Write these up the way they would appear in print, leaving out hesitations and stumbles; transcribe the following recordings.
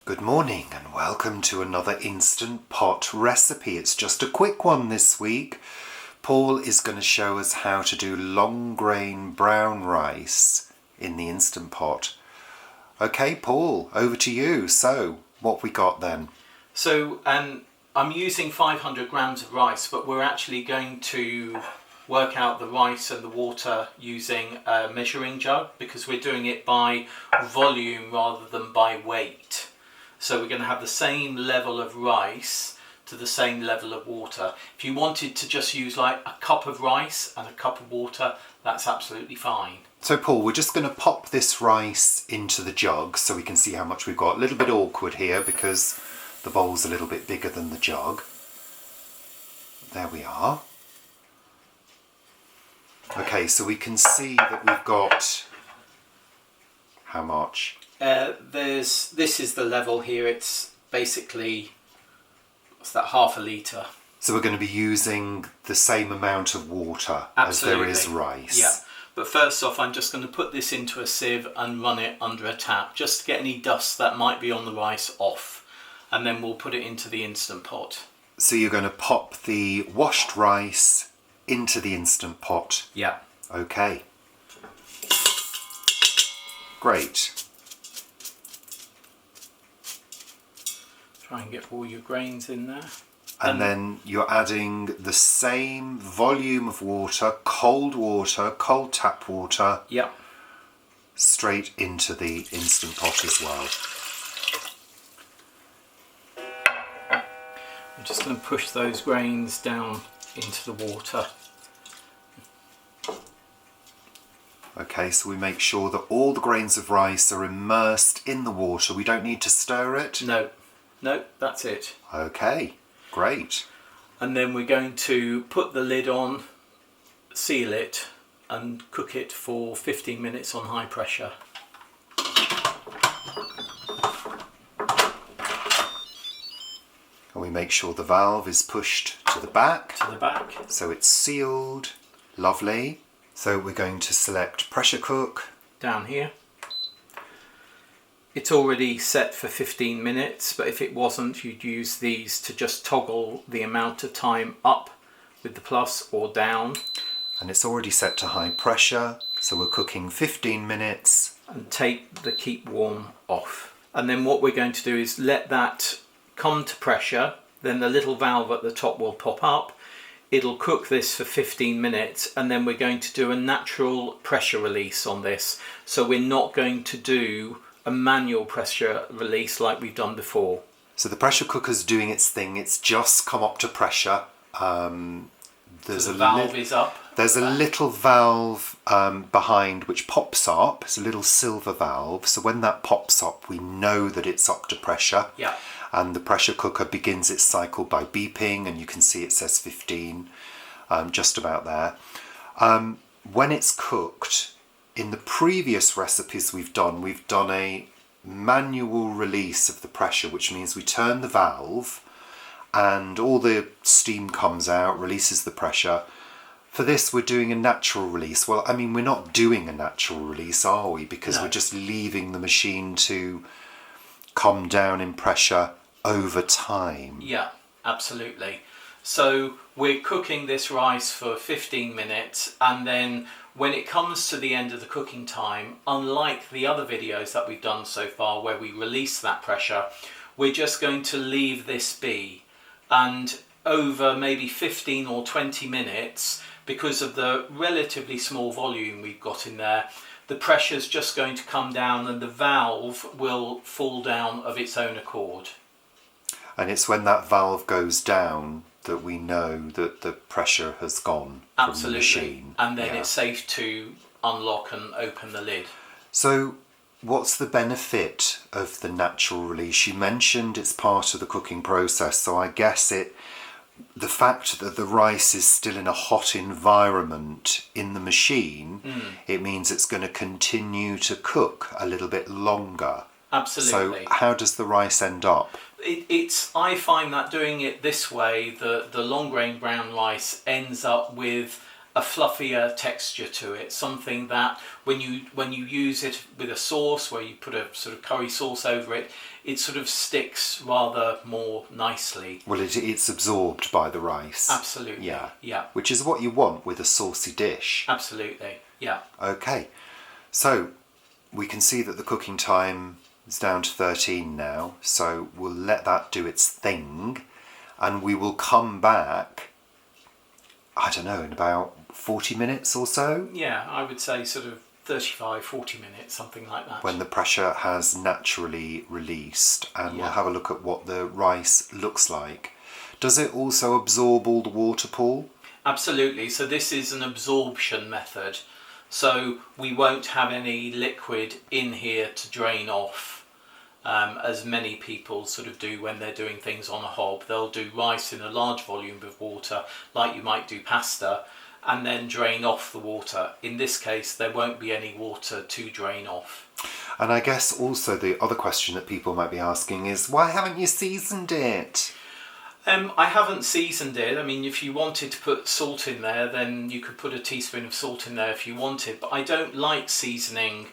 Good morning and welcome to another Instant Pot recipe. It's just a quick one this week. Paul is going to show us how to do long grain brown rice in the Instant Pot. Okay, Paul, over to you. So, what we got then? So, I'm using 500 grams of rice, but we're actually going to work out the rice and the water using a measuring jug because we're doing it by volume rather than by weight. So we're going to have the same level of rice to the same level of water. If you wanted to just use like a cup of rice and a cup of water, that's absolutely fine. So Paul, we're just going to pop this rice into the jug so we can see how much we've got. A little bit awkward here because the bowl's a little bit bigger than the jug. There we are. Okay, so we can see that we've got how much? This is the level here. It's basically, what's that, half a litre. So we're going to be using the same amount of water Absolutely. as there is rice. Yeah, but first off I'm just going to put this into a sieve and run it under a tap just to get any dust that might be on the rice off, and then we'll put it into the Instant Pot. So you're going to pop the washed rice into the Instant Pot? Yeah. Okay. Great. Try and get all your grains in there. And then you're adding the same volume of water, cold tap water, Yeah. straight into the Instant Pot as well. I'm just going to push those grains down into the water. Okay, so we make sure that all the grains of rice are immersed in the water. We don't need to stir it? No, that's it. Okay, great. And then we're going to put the lid on, seal it, and cook it for 15 minutes on high pressure. And we make sure the valve is pushed to the back. To the back. So it's sealed. Lovely. So we're going to select pressure cook. Down here. It's already set for 15 minutes, but if it wasn't, you'd use these to just toggle the amount of time up with the plus or down. And it's already set to high pressure, so we're cooking 15 minutes. And take the keep warm off. And then what we're going to do is let that come to pressure, then the little valve at the top will pop up. It'll cook this for 15 minutes, and then we're going to do a natural pressure release on this. So we're not going to do a manual pressure release like we've done before. So the pressure cooker's doing its thing. It's just come up to pressure. There's the valve is up. There's a little valve behind which pops up. It's a little silver valve. So when that pops up, we know that it's up to pressure. Yeah. And the pressure cooker begins its cycle by beeping, and you can see it says 15, just about there. When it's cooked, in the previous recipes we've done a manual release of the pressure, which means we turn the valve and all the steam comes out, releases the pressure. For this, we're doing a natural release. Well, I mean, we're not doing a natural release, are we? Because we're just leaving the machine to come down in pressure over time. Yeah, absolutely. So we're cooking this rice for 15 minutes, and then when it comes to the end of the cooking time, unlike the other videos that we've done so far where we release that pressure, we're just going to leave this be. And over maybe 15 or 20 minutes, because of the relatively small volume we've got in there, the pressure's just going to come down and the valve will fall down of its own accord. And it's when that valve goes down that we know that the pressure has gone from the machine. And then it's safe to unlock and open the lid. So what's the benefit of the natural release? You mentioned it's part of the cooking process, so I guess the fact that the rice is still in a hot environment in the machine, it means it's going to continue to cook a little bit longer. Absolutely. So how does the rice end up? I find that doing it this way, the long grain brown rice ends up with a fluffier texture to it, something that when you use it with a sauce where you put a sort of curry sauce over it, it sort of sticks rather more nicely. Well, it's absorbed by the rice. Absolutely. Yeah. Yeah. Which is what you want with a saucy dish. Absolutely. Yeah. Okay. So we can see that the cooking time is down to 13 now. So we'll let that do its thing. And we will come back, I don't know, in about 40 minutes or so. Yeah, I would say sort of 35, 40 minutes, something like that. When the pressure has naturally released, and we'll have a look at what the rice looks like. Does it also absorb all the water, Paul? Absolutely. So this is an absorption method. So we won't have any liquid in here to drain off, as many people sort of do when they're doing things on a hob. They'll do rice in a large volume of water, like you might do pasta, and then drain off the water. In this case, there won't be any water to drain off. And I guess also the other question that people might be asking is, why haven't you seasoned it? I haven't seasoned it. I mean, if you wanted to put salt in there, then you could put a teaspoon of salt in there if you wanted. But I don't like seasoning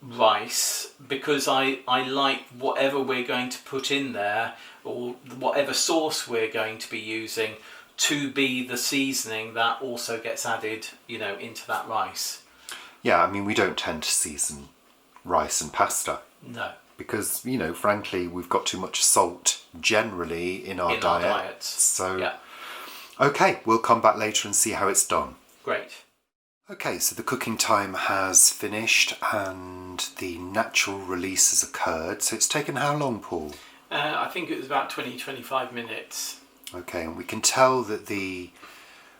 rice because I like whatever we're going to put in there, or whatever sauce we're going to be using, to be the seasoning that also gets added, into that rice. Yeah, I mean, we don't tend to season rice and pasta. No. Because, frankly, we've got too much salt generally in our diets. So, yeah. Okay, we'll come back later and see how it's done. Great. Okay, so the cooking time has finished and the natural release has occurred. So it's taken how long, Paul? I think it was about 20-25 minutes. Okay, and we can tell that the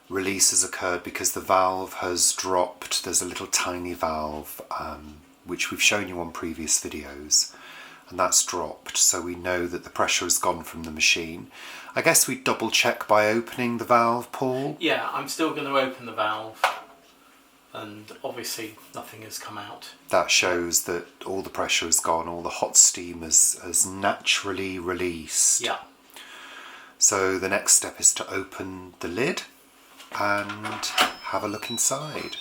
release has occurred because the valve has dropped. There's a little tiny valve, which we've shown you on previous videos, and that's dropped. So we know that the pressure has gone from the machine. I guess we double check by opening the valve, Paul? Yeah, I'm still going to open the valve. And obviously nothing has come out. That shows that all the pressure has gone, all the hot steam has naturally released. Yeah. So the next step is to open the lid and have a look inside.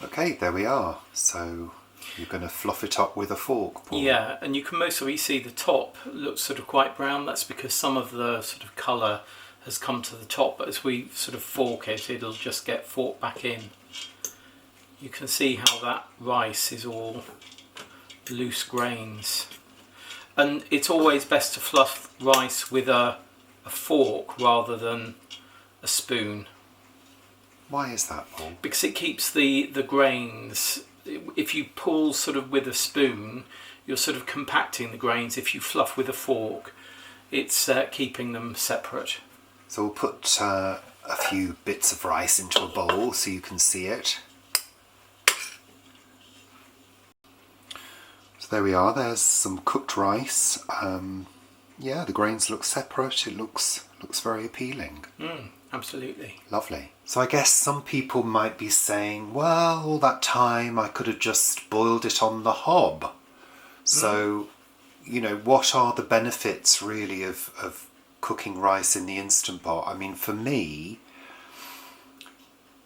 Okay, there we are. So you're going to fluff it up with a fork, Paul. Yeah, and you can mostly see the top looks sort of quite brown. That's because some of the sort of colour has come to the top, but as we sort of fork it, it'll just get forked back in. You can see how that rice is all loose grains. And it's always best to fluff rice with a fork rather than a spoon. Why is that, Paul? Because it keeps the grains. If you pull sort of with a spoon, you're sort of compacting the grains. If you fluff with a fork, it's keeping them separate. So we'll put a few bits of rice into a bowl so you can see it. So there we are, there's some cooked rice. Yeah, the grains look separate, it looks very appealing. Absolutely. Lovely. So I guess some people might be saying, well, all that time I could have just boiled it on the hob. So, what are the benefits really of cooking rice in the Instant Pot? I mean, for me,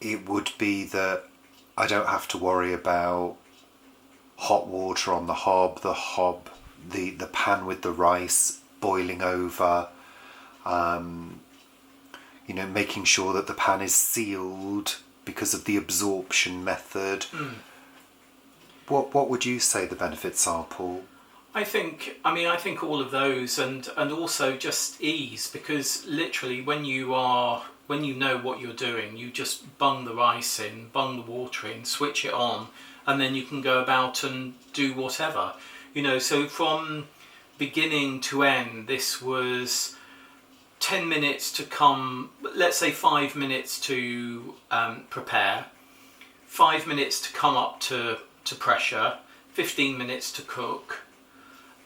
it would be that I don't have to worry about hot water on the hob, the pan with the rice boiling over, making sure that the pan is sealed because of the absorption method. What would you say the benefits are, Paul? I think all of those, and also just ease, because literally when you know what you're doing, you just bung the rice in, bung the water in, switch it on, and then you can go about and do whatever. So from beginning to end, this was 10 minutes to come, let's say 5 minutes to prepare, 5 minutes to come up to pressure, 15 minutes to cook,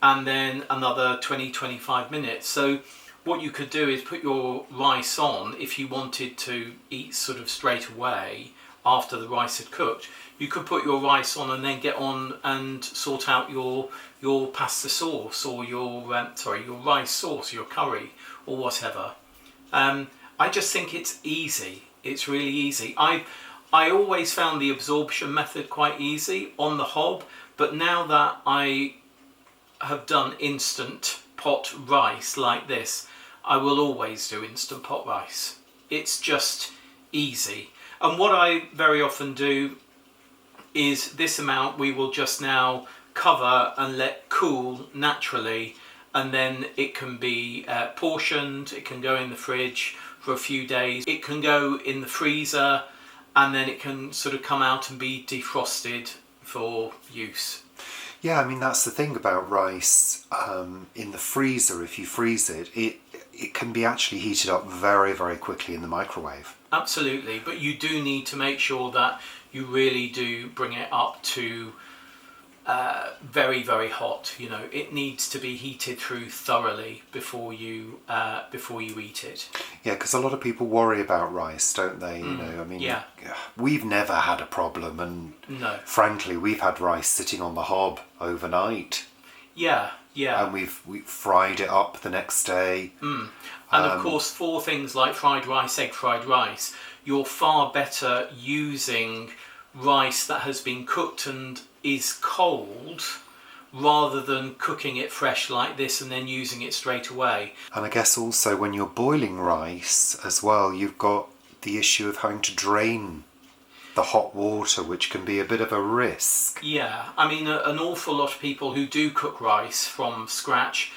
and then another 20-25 minutes. So what you could do is put your rice on if you wanted to eat sort of straight away after the rice had cooked. You could put your rice on and then get on and sort out your pasta sauce or your rice sauce, your curry or whatever. I just think it's easy. It's really easy. I always found the absorption method quite easy on the hob, but now that I have done instant pot rice like this, I will always do instant pot rice. It's just easy. And what I very often do is this amount we will just now cover and let cool naturally, and then it can be portioned, it can go in the fridge for a few days, it can go in the freezer, and then it can sort of come out and be defrosted for use. Yeah, I mean, that's the thing about rice. In the freezer, if you freeze it, it can be actually heated up very, very quickly in the microwave. Absolutely, but you do need to make sure that you really do bring it up to very, very hot. You know, it needs to be heated through thoroughly before you eat it. Yeah, because a lot of people worry about rice, don't they? You know, I mean, yeah. We've never had a problem, and No. frankly, we've had rice sitting on the hob overnight. Yeah, yeah. And we've fried it up the next day. And of course, for things like fried rice, egg fried rice, you're far better using rice that has been cooked and is cold, rather than cooking it fresh like this and then using it straight away. And I guess also when you're boiling rice as well, you've got the issue of having to drain the hot water, which can be a bit of a risk. Yeah, I mean, an awful lot of people who do cook rice from scratch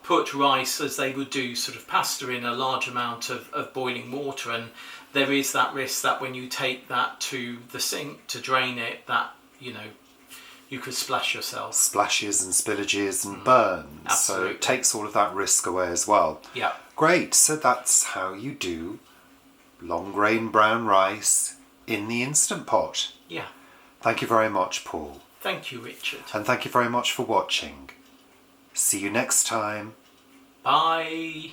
put rice, as they would do sort of pasta, in a large amount of boiling water, and there is that risk that when you take that to the sink to drain it, that, you know, you could splash yourself. Splashes and spillages and burns. Absolutely. So it takes all of that risk away as well. Yeah. Great, so that's how you do long grain brown rice in the Instant Pot. Yeah. Thank you very much, Paul. Thank you, Richard. And thank you very much for watching. See you next time. Bye.